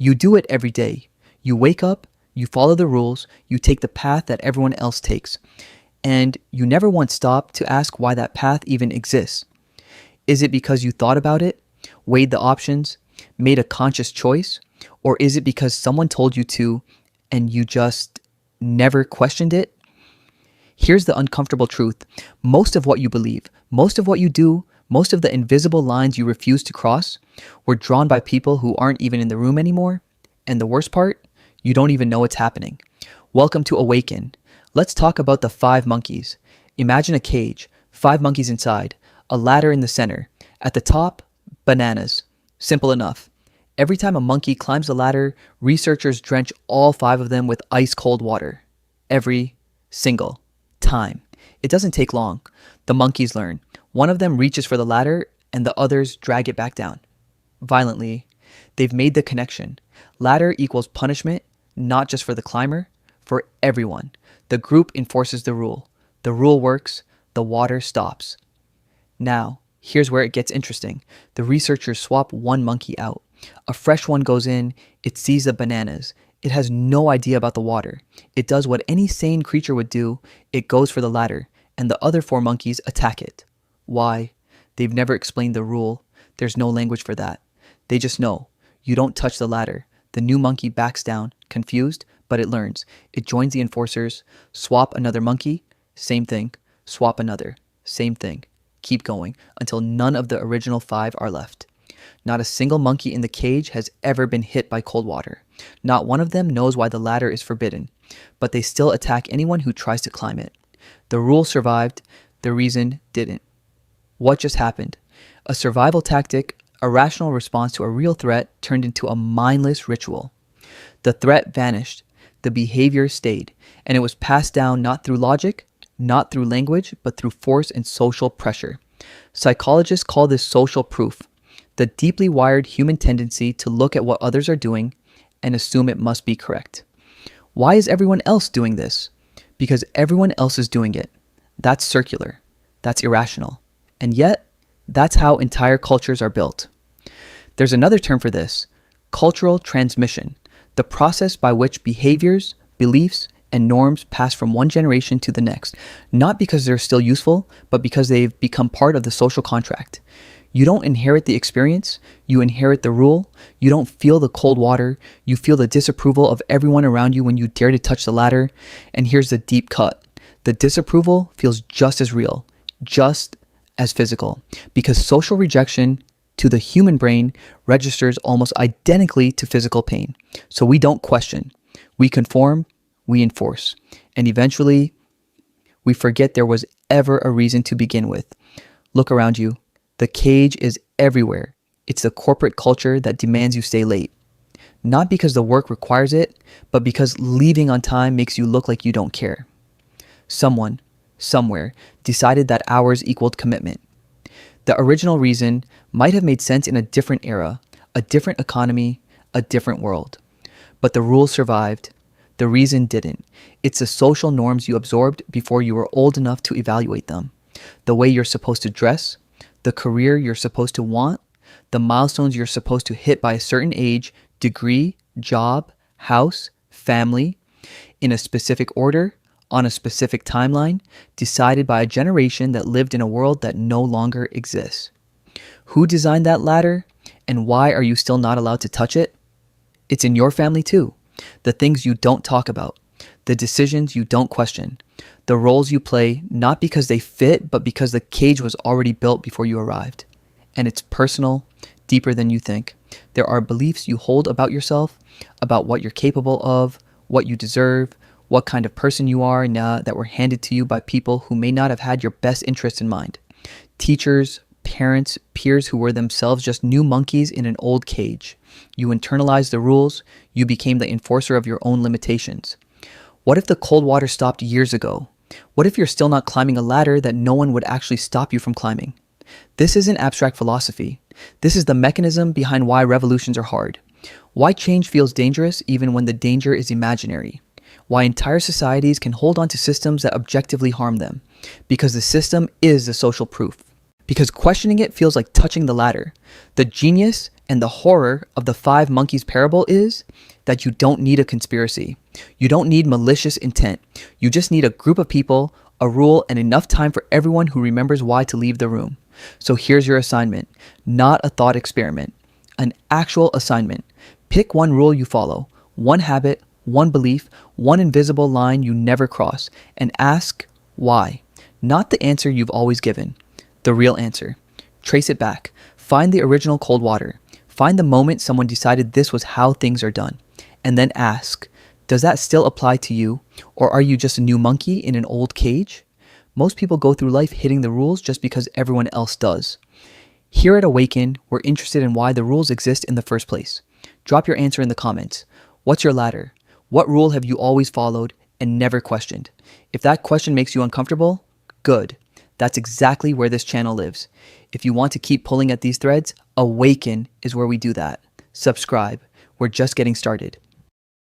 You do it every day. You wake up, you follow the rules, you take the path that everyone else takes, and you never once stop to ask why that path even exists. Is it because you thought about it, weighed the options, made a conscious choice, or is it because someone told you to and you just never questioned it? Here's the uncomfortable truth. Most of what you believe, most of what you do, most of the invisible lines you refuse to cross were drawn by people who aren't even in the room anymore. And the worst part, you don't even know it's happening. Welcome to Awaken. Let's talk about the 5 monkeys. Imagine a cage, 5 monkeys inside, a ladder in the center. At the top, bananas. Simple enough. Every time a monkey climbs the ladder, researchers drench all 5 of them with ice cold water. Every single time. It doesn't take long. The monkeys learn. One of them reaches for the ladder and the others drag it back down. Violently, they've made the connection. Ladder equals punishment, not just for the climber, for everyone. The group enforces the rule. The rule works. The water stops. Now, here's where it gets interesting. The researchers swap one monkey out. A fresh one goes in. It sees the bananas. It has no idea about the water. It does what any sane creature would do. It goes for the ladder, and the other 4 monkeys attack it. Why? They've never explained the rule. There's no language for that. They just know. You don't touch the ladder. The new monkey backs down, confused, but it learns. It joins the enforcers. Swap another monkey. Same thing. Swap another. Same thing. Keep going until none of the original 5 are left. Not a single monkey in the cage has ever been hit by cold water. Not one of them knows why the ladder is forbidden, but they still attack anyone who tries to climb it. The rule survived. The reason didn't. What just happened? A survival tactic, a rational response to a real threat turned into a mindless ritual. The threat vanished. The behavior stayed. And it was passed down not through logic, not through language, but through force and social pressure. Psychologists call this social proof, the deeply wired human tendency to look at what others are doing and assume it must be correct. Why is everyone else doing this? Because everyone else is doing it. That's circular. That's irrational. And yet, that's how entire cultures are built. There's another term for this, cultural transmission, the process by which behaviors, beliefs, and norms pass from one generation to the next, not because they're still useful, but because they've become part of the social contract. You don't inherit the experience, you inherit the rule. You don't feel the cold water, you feel the disapproval of everyone around you when you dare to touch the ladder. And here's the deep cut. The disapproval feels just as real, just as physical, because social rejection to the human brain registers almost identically to physical pain. So we don't question, we conform, we enforce, and eventually we forget there was ever a reason to begin with. Look around you. The cage is everywhere. It's the corporate culture that demands you stay late. Not because the work requires it, but because leaving on time makes you look like you don't care. Someone, somewhere, decided that hours equaled commitment. The original reason might have made sense in a different era, a different economy, a different world. But the rules survived. The reason didn't. It's the social norms you absorbed before you were old enough to evaluate them. The way you're supposed to dress, the career you're supposed to want, the milestones you're supposed to hit by a certain age, degree, job, house, family, in a specific order, on a specific timeline, decided by a generation that lived in a world that no longer exists. Who designed that ladder, and why are you still not allowed to touch it? It's in your family too. The things you don't talk about, the decisions you don't question, the roles you play, not because they fit, but because the cage was already built before you arrived. And it's personal, deeper than you think. There are beliefs you hold about yourself, about what you're capable of, what you deserve, what kind of person you are now that were handed to you by people who may not have had your best interests in mind. Teachers, parents, peers who were themselves just new monkeys in an old cage. You internalized the rules, you became the enforcer of your own limitations. What if the cold water stopped years ago? What if you're still not climbing a ladder that no one would actually stop you from climbing? This isn't abstract philosophy. This is the mechanism behind why revolutions are hard. Why change feels dangerous even when the danger is imaginary. Why entire societies can hold on to systems that objectively harm them. Because the system is the social proof. because questioning it feels like touching the ladder. The genius and the horror of the five monkeys parable is that you don't need a conspiracy. You don't need malicious intent. You just need a group of people, a rule, and enough time for everyone who remembers why to leave the room. So here's your assignment, not a thought experiment, an actual assignment. Pick one rule you follow, one habit, one belief, one invisible line you never cross, and ask why. Not the answer you've always given, the real answer. Trace it back. Find the original cold water. Find the moment someone decided this was how things are done. And then ask, does that still apply to you? Or are you just a new monkey in an old cage? Most people go through life hitting the rules just because everyone else does. Here at Awaken, we're interested in why the rules exist in the first place. Drop your answer in the comments. What's your ladder? What rule have you always followed and never questioned? If that question makes you uncomfortable, good. That's exactly where this channel lives. If you want to keep pulling at these threads, Awaken is where we do that. Subscribe. We're just getting started.